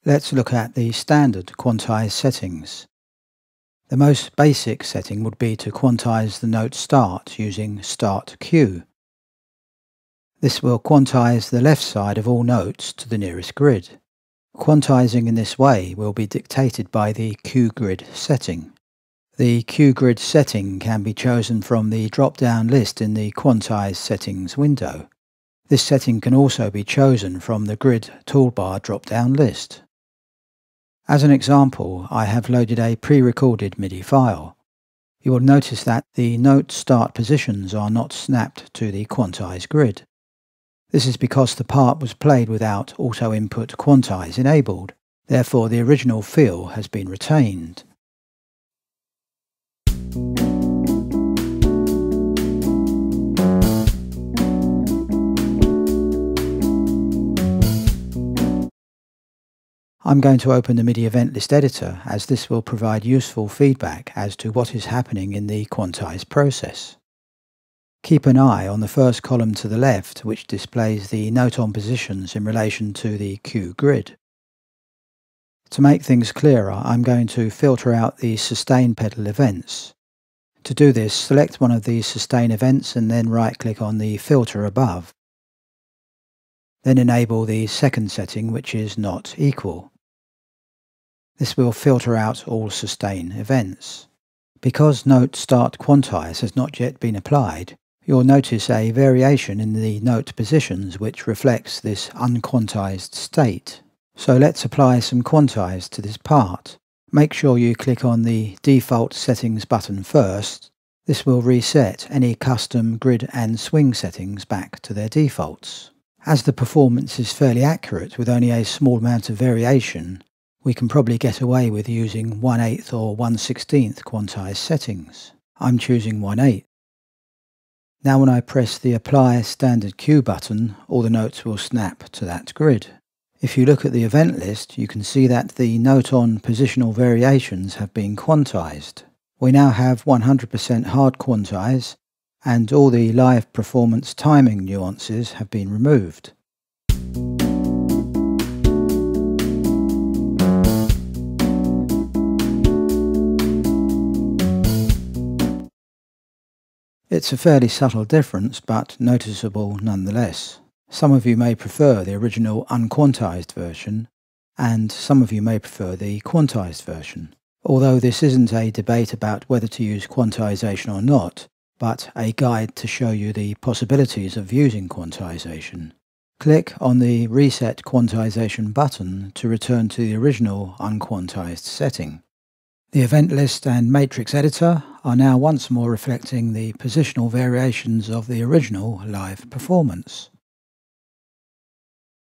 Let's look at the Standard Quantize Settings. The most basic setting would be to quantize the note start using Start Q. This will quantize the left side of all notes to the nearest grid. Quantizing in this way will be dictated by the Q grid setting. The Q grid setting can be chosen from the drop-down list in the Quantize Settings window. This setting can also be chosen from the Grid toolbar drop-down list. As an example, I have loaded a pre-recorded Midi file. You will notice that the note start positions are not snapped to the quantized grid. This is because the part was played without auto-input quantize enabled, therefore the original feel has been retained. I'm going to open the Midi event list editor, as this will provide useful feedback as to what is happening in the quantize process. Keep an eye on the first column to the left, which displays the note-on positions in relation to the Q grid. To make things clearer, I'm going to filter out the sustain pedal events. To do this, select one of these sustain events and then right-click on the filter above. Then enable the second setting, which is not equal. This will filter out all sustain events. Because Note Start Quantize has not yet been applied, you'll notice a variation in the note positions which reflects this unquantized state. So let's apply some quantize to this part. Make sure you click on the Default Settings button first. This will reset any custom grid and swing settings back to their defaults. As the performance is fairly accurate with only a small amount of variation, we can probably get away with using 1/8 or 1/16 quantized settings. I'm choosing 1/8. Now when I press the Apply Standard Q button, all the notes will snap to that grid. If you look at the event list, you can see that the note-on positional variations have been quantized. We now have 100% hard quantize, and all the live performance timing nuances have been removed. It's a fairly subtle difference, but noticeable nonetheless. Some of you may prefer the original unquantized version, and some of you may prefer the quantized version. Although this isn't a debate about whether to use quantization or not, but a guide to show you the possibilities of using quantization. Click on the Reset Quantization button to return to the original unquantized setting. The event list and matrix editor are now once more reflecting the positional variations of the original live performance.